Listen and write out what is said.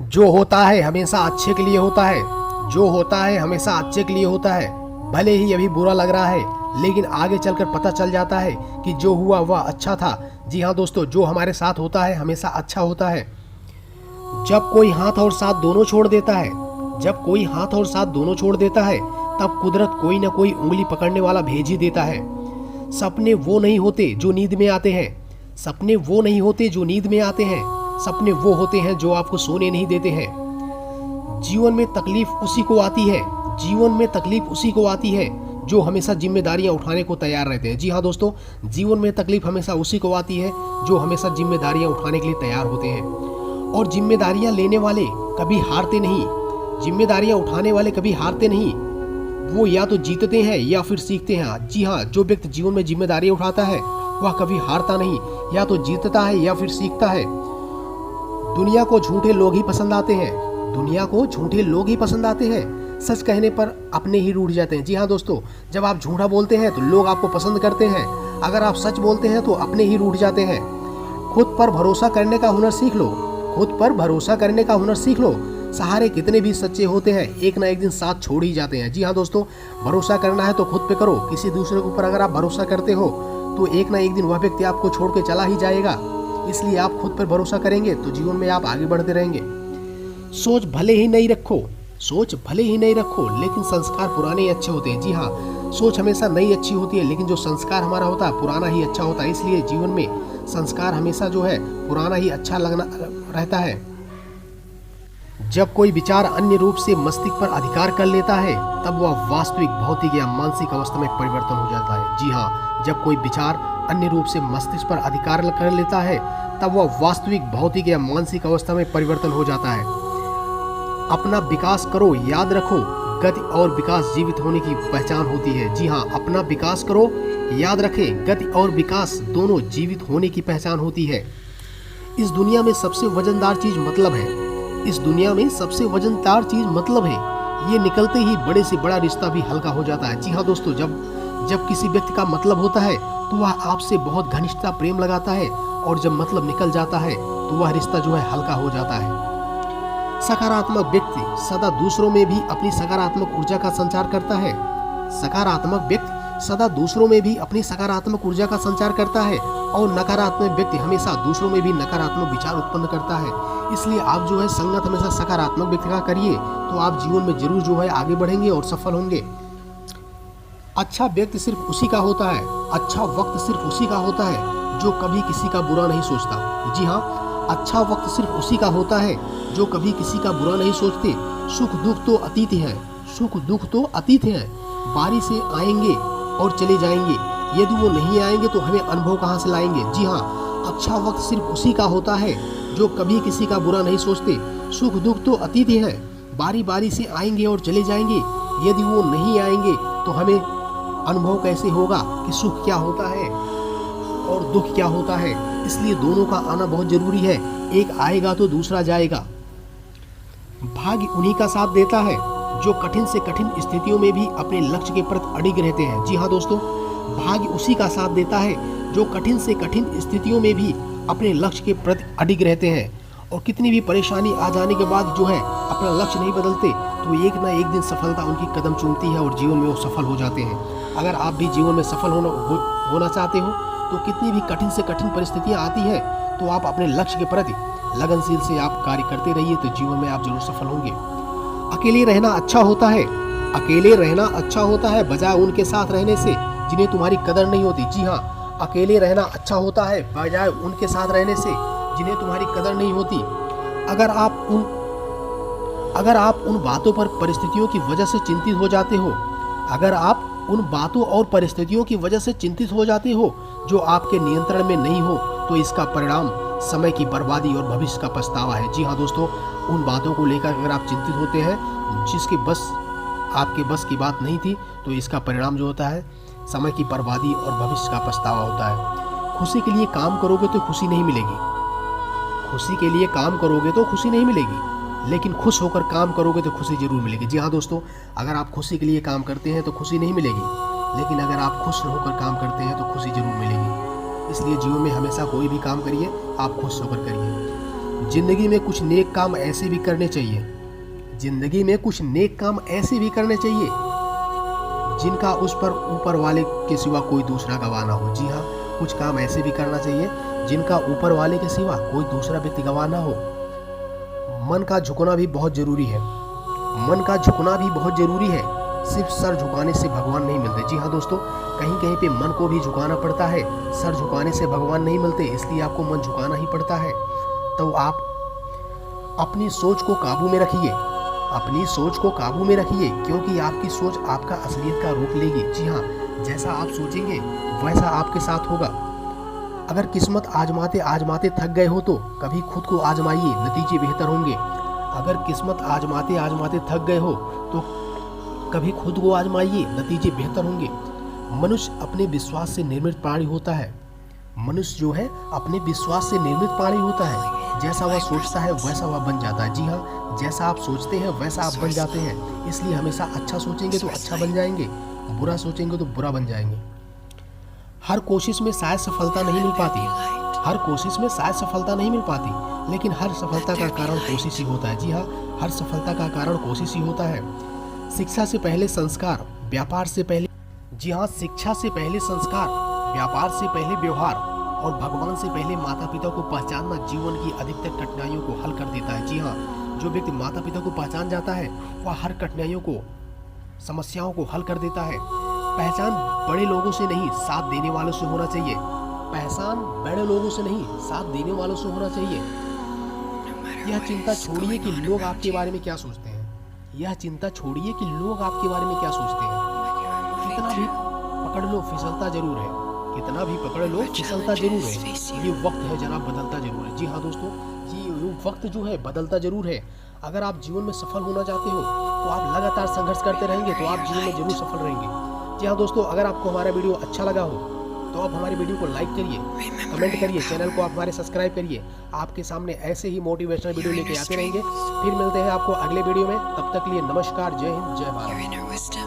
जो होता है हमेशा अच्छे के लिए होता है। जो होता है हमेशा अच्छे के लिए होता है। भले ही अभी बुरा लग रहा है, लेकिन आगे चलकर पता चल जाता है कि जो हुआ वह अच्छा था। जी हाँ दोस्तों, जो हमारे साथ होता है हमेशा अच्छा होता है। जब कोई हाथ और साथ दोनों छोड़ देता है, जब कोई हाथ और साथ दोनों छोड़ देता है, तब कुदरत कोई ना कोई उंगली पकड़ने वाला भेज ही देता है। सपने वो नहीं होते जो नींद में आते हैं। सपने वो नहीं होते जो नींद में आते हैं। सपने वो होते हैं जो आपको सोने नहीं देते हैं। जीवन में तकलीफ उसी को आती है, जीवन में तकलीफ उसी को आती है जो हमेशा जिम्मेदारियां उठाने को तैयार रहते हैं। जी हाँ दोस्तों, जीवन में तकलीफ हमेशा उसी को आती है जो हमेशा जिम्मेदारियां उठाने के लिए तैयार होते हैं। और जिम्मेदारियां लेने वाले कभी हारते नहीं, जिम्मेदारियां उठाने वाले कभी हारते नहीं। वो या तो जीतते हैं या फिर सीखते हैं। जी हाँ, जो व्यक्ति जीवन में जिम्मेदारियां उठाता है वह कभी हारता नहीं, या तो जीतता है या फिर सीखता है। दुनिया को झूठे लोग ही पसंद आते हैं, दुनिया को झूठे लोग ही पसंद आते हैं। सच कहने पर अपने ही रूठ जाते हैं। जी हाँ दोस्तों, जब आप झूठा बोलते हैं तो लोग आपको पसंद करते हैं, अगर आप सच बोलते हैं तो अपने ही रूठ जाते हैं। खुद पर भरोसा करने का हुनर सीख लो, खुद पर भरोसा करने का हुनर सीख लो। सहारे कितने भी सच्चे होते हैं, एक ना एक दिन साथ छोड़ ही जाते हैं। जी हाँ दोस्तों, भरोसा करना है तो खुद पे करो। किसी दूसरे के ऊपर अगर आप भरोसा करते हो तो एक ना एक दिन वह व्यक्ति आपको छोड़ के चला ही जाएगा। इसलिए आप खुद पर भरोसा करेंगे तो जीवन में आप आगे बढ़ते रहेंगे। सोच भले ही नहीं रखो, सोच भले ही नहीं रखो, लेकिन संस्कार पुराने ही अच्छे होते हैं। जी हाँ, सोच हमेशा नई अच्छी होती है, लेकिन जो संस्कार हमारा होता है पुराना ही अच्छा होता है। इसलिए जीवन में संस्कार हमेशा जो है पुराना ही अच्छा लगना रहता है। जब कोई विचार अन्य रूप से मस्तिष्क पर अधिकार कर लेता है, तब वह वास्तविक भौतिक या मानसिक अवस्था में परिवर्तन हो जाता है। जी हाँ, जब कोई विचार अन्य रूप से मस्तिष्क पर अधिकार कर लेता है, तब वह वास्तविक भौतिक या मानसिक अवस्था में परिवर्तन हो जाता है। अपना विकास करो, याद रखो, गति और विकास जीवित होने की पहचान होती है। जी हाँ, अपना विकास करो, याद रखें, गति और विकास दोनों जीवित होने की पहचान होती है। इस दुनिया में सबसे वजनदार चीज मतलब है, इस दुनिया में सबसे वजनदार चीज मतलब है। ये निकलते ही बड़े से बड़ा रिश्ता भी हल्का हो जाता है। जी हाँ दोस्तों, जब किसी व्यक्ति का मतलब होता है तो वह आपसे बहुत घनिष्ठता प्रेम लगाता है, और जब मतलब निकल जाता है तो वह रिश्ता जो है हल्का हो जाता है। सकारात्मक व्यक्ति सदा दूसरों में भी अपनी सकारात्मक ऊर्जा का संचार करता है। सकारात्मक व्यक्ति सदा दूसरों में भी अपनी सकारात्मक ऊर्जा का संचार करता है, और नकारात्मक व्यक्ति हमेशा दूसरों में भी नकारात्मक विचार उत्पन्न करता है। इसलिए आप जो है संगत हमेशा सकारात्मक व्यक्ति का करिए, तो आप जीवन में जरूर जो है आगे बढ़ेंगे और सफल होंगे। अच्छा व्यक्ति सिर्फ उसी का होता है, अच्छा वक्त सिर्फ उसी का होता है जो कभी किसी का बुरा नहीं सोचता। जी हाँ, अच्छा वक्त सिर्फ उसी का होता है जो कभी किसी का बुरा नहीं सोचते। सुख दुख तो अतीत है, सुख दुख तो अतीत है, बारी से आएंगे और चले जाएंगे। यदि वो नहीं आएंगे तो हमें अनुभव कहाँ से लाएंगे। जी हाँ, अच्छा वक्त सिर्फ उसी का होता है जो कभी किसी का बुरा नहीं सोचते। सुख दुख तो अतीत है, बारी बारी से आएंगे और चले जाएंगे। यदि वो नहीं आएंगे तो हमें अनुभव कैसे होगा कि सुख क्या होता है और दुख क्या होता है। इसलिए दोनों का आना बहुत जरूरी है, एक आएगा तो दूसरा जाएगा। भाग्य उन्हीं का साथ देता है जो कठिन से कठिन स्थितियों में भी अपने लक्ष्य के प्रति अडिग रहते हैं। जी हाँ दोस्तों, भाग्य उसी का साथ देता है जो कठिन से कठिन स्थितियों में भी अपने लक्ष्य के प्रति अडिग रहते हैं, और कितनी भी परेशानी आ जाने के बाद जो है अपना लक्ष्य नहीं बदलते, तो एक ना एक दिन सफलता उनकी कदम चूमती है और जीवन में वो सफल हो जाते हैं। अगर आप भी जीवन में सफल होना चाहते हो तो कितनी भी कठिन से कठिन परिस्थितियां आती है तो आप अपने लक्ष्य के प्रति लगनशील से आप कार्य करते रहिए, तो जीवन में आप जरूर सफल होंगे। अकेले रहना अच्छा होता है, अकेले रहना अच्छा होता है बजाय उनके साथ रहने से जिन्हें तुम्हारी कदर नहीं होती। जी हाँ, अकेले रहना अच्छा होता है बजाय उनके साथ रहने से जिन्हें तुम्हारी कदर नहीं होती। अगर आप उन बातों पर परिस्थितियों की वजह से चिंतित हो जाते हो, अगर आप उन बातों और परिस्थितियों की वजह से चिंतित हो जाते हो जो आपके नियंत्रण में नहीं हो, तो इसका परिणाम समय की बर्बादी और भविष्य का पछतावा है। जी हाँ दोस्तों, उन बातों को लेकर अगर आप चिंतित होते हैं जिसकी आपके बस की बात नहीं थी, तो इसका परिणाम जो होता है समय की बर्बादी और भविष्य का पछतावा होता है। खुशी के लिए काम करोगे तो खुशी नहीं मिलेगी, खुशी के लिए काम करोगे तो खुशी नहीं मिलेगी, लेकिन खुश होकर काम करोगे तो खुशी जरूर मिलेगी। जी हाँ दोस्तों, अगर आप खुशी के लिए काम करते हैं तो खुशी नहीं मिलेगी, लेकिन अगर आप खुश होकर काम करते हैं तो खुशी जरूर मिलेगी। इसलिए जीवन में हमेशा कोई भी काम करिए, आप खुश होकर करिए। जिंदगी में कुछ नेक काम ऐसे भी करने चाहिए, जिंदगी में कुछ नेक काम ऐसे भी करने चाहिए जिनका उस पर ऊपर वाले के सिवा कोई दूसरा गवाह ना हो। जी हाँ, कुछ काम ऐसे भी करना चाहिए जिनका ऊपर वाले के सिवा कोई दूसरा व्यक्ति गवाह ना हो। मन का झुकना भी बहुत जरूरी है, मन का झुकना भी बहुत जरूरी है। सिर्फ सर झुकाने से भगवान नहीं मिलते। जी हाँ दोस्तों, कहीं कहीं पे मन को भी झुकाना पड़ता है, सर झुकाने से भगवान नहीं मिलते, इसलिए आपको मन झुकाना ही पड़ता है। तो आप अपनी सोच को काबू में रखिए, अपनी सोच को काबू में रखिए, क्योंकि आपकी सोच आपका असलियत का रूप लेगी। जी हाँ, जैसा आप सोचेंगे वैसा आपके साथ होगा। अगर किस्मत आजमाते आजमाते थक गए हो तो कभी खुद को आजमाइए, नतीजे बेहतर होंगे। अगर किस्मत आजमाते आजमाते थक गए हो तो कभी खुद को आजमाइए, नतीजे बेहतर होंगे। मनुष्य अपने विश्वास से निर्मित प्राणी होता है, मनुष्य जो है अपने विश्वास से निर्मित प्राणी होता है। जैसा वह सोचता है वैसा वह बन जाता है। जी हाँ, जैसा आप सोचते हैं वैसा आप बन जाते हैं। इसलिए हमेशा अच्छा सोचेंगे तो अच्छा बन जाएंगे, बुरा सोचेंगे तो बुरा बन जाएंगे। हर कोशिश में शायद सफलता नहीं मिल पाती, हर कोशिश में शायद सफलता नहीं मिल पाती, लेकिन हर सफलता का कारण कोशिश ही होता है। जी हाँ, हर सफलता का कारण कोशिश ही होता है। शिक्षा से पहले संस्कार, व्यापार से पहले, जी हाँ, शिक्षा से पहले संस्कार, व्यापार से पहले व्यवहार और भगवान से पहले माता पिता को पहचानना जीवन की अधिकतर कठिनाइयों को हल कर देता है। जी हाँ, जो व्यक्ति माता पिता को पहचान जाता है वह हर कठिनाइयों को, समस्याओं को हल कर देता है। पहचान बड़े लोगों से नहीं, साथ देने वालों से होना चाहिए। पहचान बड़े लोगों से नहीं, साथ देने वालों से होना चाहिए। यह चिंता छोड़िए कि लोग आपके बारे में क्या सोचते हैं, यह चिंता छोड़िए कि लोग आपके बारे में क्या सोचते हैं। कितना भी पकड़ लो फिसलता जरूर है, कितना भी पकड़ लो फिसलता जरूर है। ये वक्त है जनाब, बदलता जरूर है। जी हाँ दोस्तों, ये वक्त जो है बदलता जरूर है। अगर आप जीवन में सफल होना चाहते हो तो आप लगातार संघर्ष करते रहेंगे तो आप जीवन में जरूर सफल रहेंगे। जी हाँ दोस्तों, अगर आपको हमारा वीडियो अच्छा लगा हो तो आप हमारी वीडियो को लाइक करिए, कमेंट करिए, चैनल को आप हमारे सब्सक्राइब करिए। आपके सामने ऐसे ही मोटिवेशनल वीडियो लेके आते रहेंगे। फिर मिलते हैं आपको अगले वीडियो में, तब तक लिए नमस्कार, जय हिंद, जय भारत।